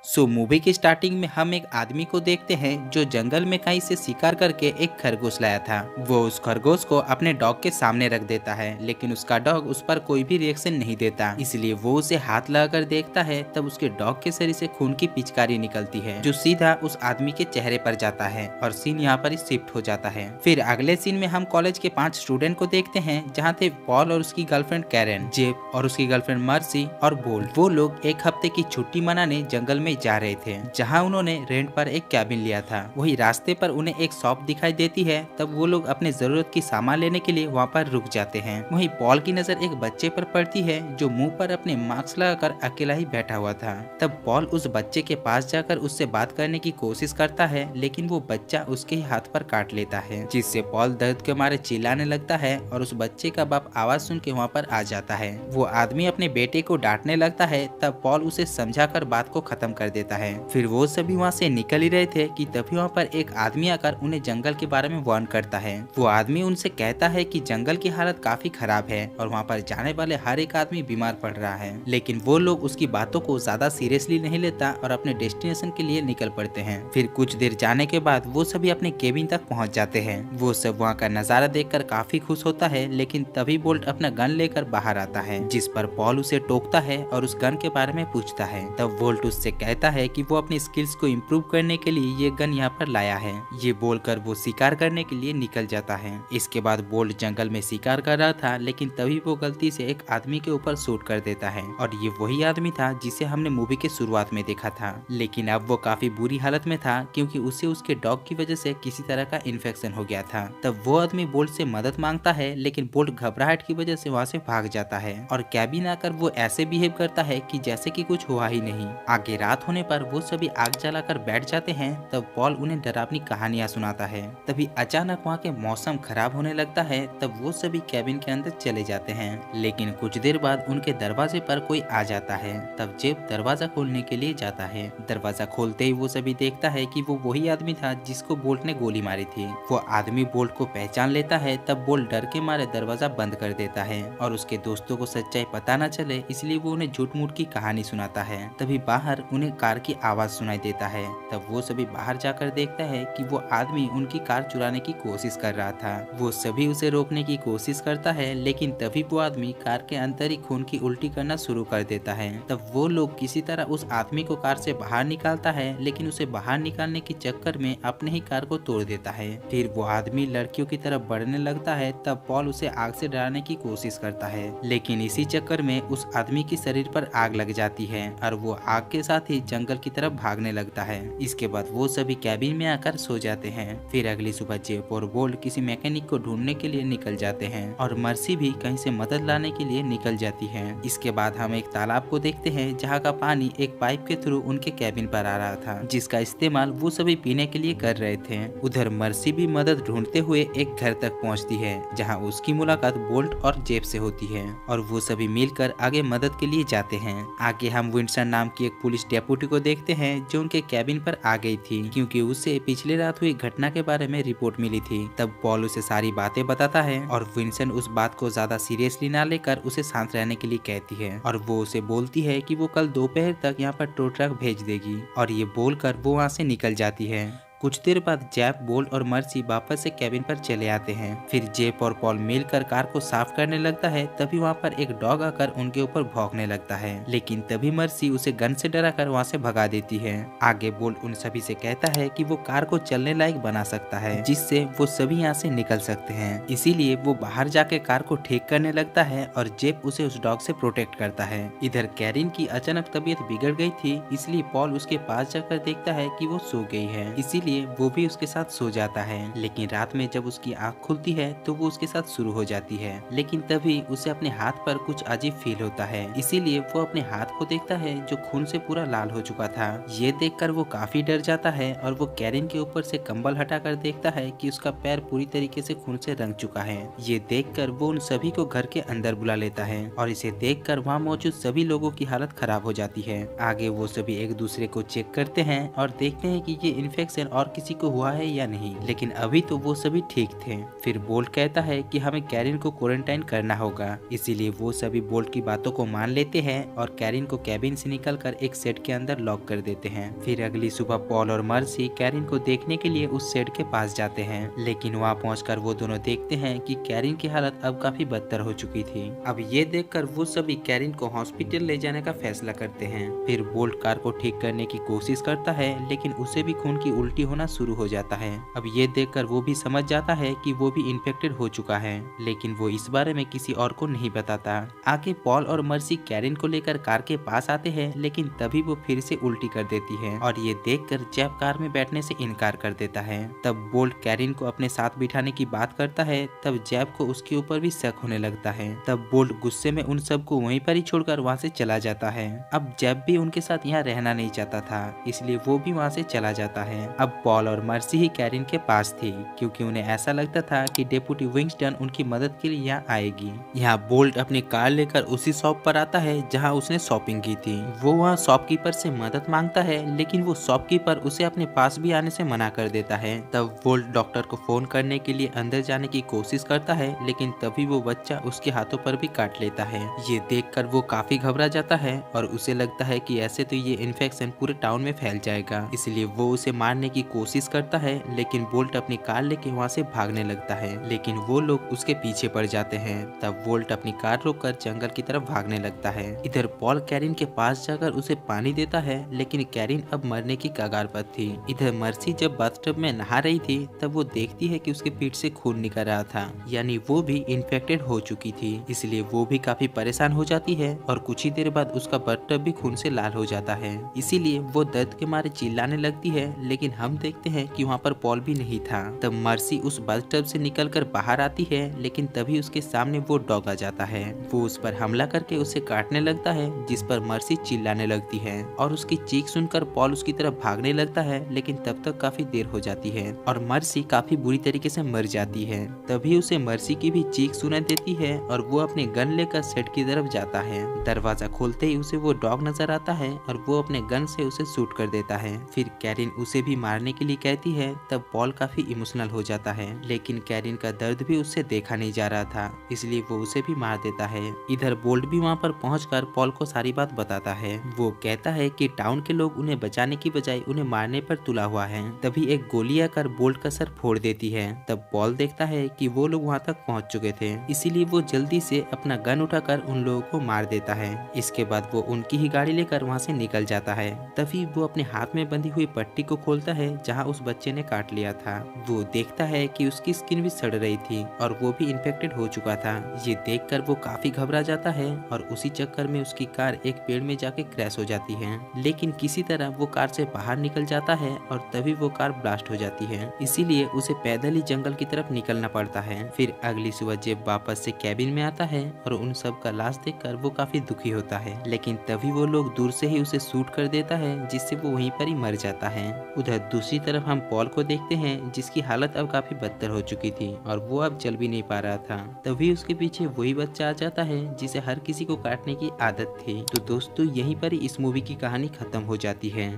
Movie की starting में हम एक आदमी को देखते हैं जो जंगल में कहीं से शिकार करके एक खरगोश लाया था। वो उस खरगोश को अपने डॉग के सामने रख देता है, लेकिन उसका डॉग उस पर कोई भी रिएक्शन नहीं देता। इसलिए वो उसे हाथ लगाकर देखता है। तब उसके डॉग के शरीर से खून की पिचकारी निकलती है जो सीधा उस आदमी के चेहरे पर जाता है और सीन यहाँ पर ही शिफ्ट हो जाता है। फिर अगले सीन में हम कॉलेज के 5 स्टूडेंट को देखते हैं, जहाँ थे पॉल और उसकी गर्लफ्रेंड कैरन, जेब और उसकी गर्लफ्रेंड मर्सी और बोल्ट। वो लोग एक हफ्ते की छुट्टी मनाने जंगल में जा रहे थे, जहां उन्होंने रेंट पर एक कैबिन लिया था। वही रास्ते पर उन्हें एक शॉप दिखाई देती है। तब वो लोग अपने जरूरत की सामान लेने के लिए वहां पर रुक जाते हैं। वहीं पॉल की नजर एक बच्चे पर पड़ती है जो मुंह पर अपने मास्क लगाकर अकेला ही बैठा हुआ था। तब पॉल उस बच्चे के पास जाकर उससे बात करने की कोशिश करता है, लेकिन वो बच्चा उसके ही हाथ पर काट लेता है, जिससे पॉल दर्द के मारे चिल्लाने लगता है और उस बच्चे का बाप आवाज सुन के वहाँ पर आ जाता है। वो आदमी अपने बेटे को डांटने लगता है। तब पॉल उसे समझाकर बात को खत्म कर देता है। फिर वो सभी वहाँ से निकल ही रहे थे कि तभी वहाँ पर एक आदमी आकर उन्हें जंगल के बारे में वार्न करता है। वो आदमी उनसे कहता है कि जंगल की हालत काफी खराब है और वहाँ पर जाने वाले हर एक आदमी बीमार पड़ रहा है, लेकिन वो लोग उसकी बातों को ज्यादा सीरियसली नहीं लेता और अपने डेस्टिनेशन के लिए निकल पड़ते हैं। फिर कुछ देर जाने के बाद वो सभी अपने केबिन तक पहुँच जाते हैं। वो सब वहाँ का नजारा देखकर काफी खुश होता है, लेकिन तभी बोल्ट अपना गन लेकर बाहर आता है, जिस पर पॉल उसे टोकता है और उस गन के बारे में पूछता है। तब बोल्ट उससे कहता है कि वो अपनी स्किल्स को इम्प्रूव करने के लिए ये गन यहाँ पर लाया है। ये बोलकर वो शिकार करने के लिए निकल जाता है। इसके बाद बोल्ट जंगल में शिकार कर रहा था, लेकिन तभी वो गलती से एक आदमी के ऊपर शूट कर देता है और ये वही आदमी था जिसे हमने मूवी के शुरुआत में देखा था। लेकिन अब वो काफी बुरी हालत में था, क्योंकि उसे उसके डॉग की वजह से किसी तरह का इन्फेक्शन हो गया था। तब वो आदमी बोल्ट से मदद मांगता है, लेकिन बोल्ट घबराहट की वजह से वहाँ से भाग जाता है और कैबिन आकर वो ऐसे बिहेव करता है कि जैसे कि कुछ हुआ ही नहीं। आगे रात होने पर वो सभी आग जलाकर बैठ जाते हैं। तब पॉल उन्हें डरावनी कहानियां सुनाता है। तभी अचानक वहाँ के मौसम खराब होने लगता है। तब वो सभी कैबिन के अंदर चले जाते हैं, लेकिन कुछ देर बाद उनके दरवाजे पर कोई आ जाता है। तब जेब दरवाजा खोलने के लिए जाता है। दरवाजा खोलते ही वो सभी देखता है कि वो वही आदमी था जिसको बोल्ट ने गोली मारी थी। वो आदमी बोल्ट को पहचान लेता है। तब बोल्ट डर के मारे दरवाजा बंद कर देता है और उसके दोस्तों को सच्चाई पता न चले, इसलिए वो उन्हें झूठ मूठ की कहानी सुनाता है। तभी बाहर उन्हें कार की आवाज सुनाई देता है। तब वो सभी बाहर जाकर देखता है कि वो आदमी उनकी कार चुराने की कोशिश कर रहा था। वो सभी उसे रोकने की कोशिश करता है, लेकिन तभी वो आदमी कार के अंदर ही खून की उल्टी करना शुरू कर देता है। तब वो लोग किसी तरह उस आदमी को कार से बाहर निकालता है, लेकिन उसे बाहर निकालने के चक्कर में अपने ही कार को तोड़ देता है। फिर वो आदमी लड़कियों की तरफ बढ़ने लगता है। तब पॉल उसे आग से डराने की कोशिश करता है, लेकिन इसी चक्कर में उस आदमी के शरीर पर आग लग जाती है और वो आग के साथ ही जंगल की तरफ भागने लगता है। इसके बाद वो सभी कैबिन में आकर सो जाते हैं। फिर अगली सुबह जेप और बोल्ट किसी मैकेनिक को ढूंढने के लिए निकल जाते हैं और मर्सी भी कहीं से मदद लाने के लिए निकल जाती है। इसके बाद हम एक तालाब को देखते हैं, जहाँ का पानी एक पाइप के थ्रू उनके कैबिन पर आ रहा था, जिसका इस्तेमाल वो सभी पीने के लिए कर रहे थे। उधर मर्सी भी मदद ढूंढते हुए एक घर तक पहुँचती है, जहाँ उसकी मुलाकात बोल्ट और जेब से होती है और वो सभी मिलकर आगे मदद के लिए जाते हैं। आगे हम विंसन नाम की एक पुलिस डेप्यूटी को देखते हैं, जो उनके कैबिन पर आ गई थी, क्योंकि उससे पिछले रात हुई घटना के बारे में रिपोर्ट मिली थी। तब पॉल उसे सारी बातें बताता है और विंसन उस बात को ज्यादा सीरियसली ना लेकर उसे शांत रहने के लिए कहती है और वो उसे बोलती है कि वो कल दोपहर तक यहाँ पर टो ट्रक भेज देगी और ये बोलकर वो वहाँ से निकल जाती है। कुछ देर बाद जैप, बोल्ट और मर्सी वापस से कैबिन पर चले आते हैं। फिर जेप और पॉल मिलकर कार को साफ करने लगता है। तभी वहाँ पर एक डॉग आकर उनके ऊपर भौंकने लगता है, लेकिन तभी मर्सी उसे गन से डराकर वहाँ से भगा देती है। आगे बोल्ट उन सभी से कहता है कि वो कार को चलने लायक बना सकता है, जिससे वो सभी यहाँ से निकल सकते हैं। इसीलिए वो बाहर जाके कार को ठीक करने लगता है और जेप उसे उस डॉग से प्रोटेक्ट करता है। इधर कैरिन की अचानक तबीयत बिगड़ गई थी, इसलिए पॉल उसके पास जाकर देखता है कि वो सो गई है, इसीलिए वो भी उसके साथ सो जाता है। लेकिन रात में जब उसकी आंख खुलती है तो वो उसके साथ शुरू हो जाती है, लेकिन तभी उसे अपने हाथ पर कुछ अजीब फील होता है। इसीलिए वो अपने हाथ को देखता है, जो खून से पूरा लाल हो चुका था। ये देखकर वो काफी डर जाता है और वो कैरिन के ऊपर से कंबल हटाकर देखता है कि उसका पैर पूरी तरीके से खून से रंग चुका है। ये देखकर वो उन सभी को घर के अंदर बुला लेता है और इसे देखकर वहाँ मौजूद सभी लोगों की हालत खराब हो जाती है। आगे वो सभी एक दूसरे को चेक करते हैं और देखते हैं कि ये इन्फेक्शन और किसी को हुआ है या नहीं, लेकिन अभी तो वो सभी ठीक थे। फिर बोल्ट कहता है कि हमें कैरिन को क्वारंटाइन करना होगा, इसीलिए वो सभी बोल्ट की बातों को मान लेते हैं और कैरिन को कैबिन से निकलकर एक शेड के अंदर लॉक कर देते हैं। फिर अगली सुबह पॉल और मर्सी कैरिन को देखने के लिए उस शेड के पास जाते हैं, लेकिन वहाँ पहुंचकर वो दोनों देखते हैं कि कैरिन की हालत अब काफी बदतर हो चुकी थी। अब ये देखकर वो सभी कैरिन को हॉस्पिटल ले जाने का फैसला करते हैं। फिर बोल्ट कार को ठीक करने की कोशिश करता है, लेकिन उसे भी खून की उल्टी होना शुरू हो जाता है। अब ये देखकर वो भी समझ जाता है कि वो भी इन्फेक्टेड हो चुका है, लेकिन वो इस बारे में किसी और को नहीं बताता। आगे पॉल और मर्सी कैरिन को लेकर कार के पास आते हैं, लेकिन तभी वो फिर से उल्टी कर देती है और ये देखकर जैब कार में बैठने से इनकार कर देता है। तब बोल्ट कैरिन को अपने साथ बिठाने की बात करता है, तब जैब को उसके ऊपर भी शक होने लगता है। तब बोल्ट गुस्से में उन सबको वहीं पर ही छोड़कर वहाँ से चला जाता है। अब जैब भी उनके साथ यहाँ रहना नहीं चाहता था, इसलिए वो भी वहाँ से चला जाता है। अब पॉल और मर्सी ही कैरिन के पास थी, क्योंकि उन्हें ऐसा लगता था कि डेप्यूटी विंगस्टन उनकी मदद के लिए यहाँ आएगी। यहाँ बोल्ट अपनी कार लेकर उसी शॉप पर आता है जहाँ उसने शॉपिंग की थी। वो वहाँ शॉपकीपर से मदद मांगता है, लेकिन वो शॉपकीपर उसे अपने पास भी आने से मना कर देता है। तब बोल्ट डॉक्टर को फोन करने के लिए अंदर जाने की कोशिश करता है, लेकिन तभी वो बच्चा उसके हाथों पर भी काट लेता है। ये देखकर वो काफी घबरा जाता है और उसे लगता है कि ऐसे तो ये इन्फेक्शन पूरे टाउन में फैल जाएगा, इसलिए वो उसे मारने की कोशिश करता है। लेकिन बोल्ट अपनी कार लेके वहाँ से भागने लगता है, लेकिन वो लोग उसके पीछे पड़ जाते हैं। तब बोल्ट अपनी कार रोककर जंगल की तरफ भागने लगता है। इधर पॉल कैरिन के पास जाकर उसे पानी देता है, लेकिन कैरिन अब मरने की कगार पर थी। इधर मर्सी जब बाथटब में नहा रही थी, तब वो देखती है कि उसके पीठ से खून निकल रहा था, यानी वो भी इन्फेक्टेड हो चुकी थी। इसलिए वो भी काफी परेशान हो जाती है और कुछ ही देर बाद उसका बाथटब भी खून से लाल हो जाता है। इसीलिए वो दर्द के मारे चिल्लाने लगती है, लेकिन हम देखते हैं कि वहाँ पर पॉल भी नहीं था। तब मर्सी उस बाथटब से निकलकर बाहर आती है, लेकिन तभी उसके सामने वो डॉग आ जाता है। वो उस पर हमला करके उसे काटने लगता है, जिस पर मर्सी चिल्लाने लगती है और उसकी चीख सुनकर पॉल उसकी तरफ भागने लगता है, लेकिन तब तक काफी देर हो जाती है और मर्सी काफी बुरी तरीके से मर जाती है। तभी उसे मर्सी की भी चीख सुनाई देती है और वो अपने गन लेकर सेट की तरफ जाता है। दरवाजा खोलते ही उसे वो डॉग नजर आता है और वो अपने गन से उसे शूट कर देता है। फिर कैरिन उसे भी मारने के लिए कहती है। तब पॉल काफी इमोशनल हो जाता है, लेकिन कैरिन का दर्द भी उससे देखा नहीं जा रहा था, इसलिए वो उसे भी मार देता है। इधर बोल्ट भी वहाँ पर पहुंचकर पॉल को सारी बात बताता है। वो कहता है कि टाउन के लोग उन्हें बचाने की बजाय उन्हें मारने पर तुला हुआ है। तभी एक गोली आकर बोल्ट का सर फोड़ देती है। तब पॉल देखता है कि वो लोग वहाँ तक पहुँच चुके थे, इसीलिए वो जल्दी से अपना गन उठाकर उन लोगों को मार देता है। इसके बाद वो उनकी ही गाड़ी लेकर वहाँ से निकल जाता है। तभी वो अपने हाथ में बंधी हुई पट्टी को खोलता है जहाँ उस बच्चे ने काट लिया था। वो देखता है कि उसकी स्किन भी सड़ रही थी और वो भी इन्फेक्टेड हो चुका था। ये देखकर वो काफी घबरा जाता है और उसी चक्कर में उसकी कार एक पेड़ में जाके क्रैश हो जाती है, लेकिन किसी तरह वो कार से बाहर निकल जाता है और तभी वो कार ब्लास्ट हो जाती है। इसीलिए उसे पैदल ही जंगल की तरफ निकलना पड़ता है। फिर अगली सुबह जेब वापस से कैबिन में आता है और उन सब का लाश देखकर वो काफी दुखी होता है, लेकिन तभी वो लोग दूर से ही उसे शूट कर देता है, जिससे वो वहीं पर ही मर जाता है। उधर दूसरी तरफ हम पॉल को देखते हैं, जिसकी हालत अब काफी बदतर हो चुकी थी और वो अब चल भी नहीं पा रहा था। तभी उसके पीछे वही बच्चा आ जाता है जिसे हर किसी को काटने की आदत थी। तो दोस्तों यहीं पर ही इस मूवी की कहानी खत्म हो जाती है।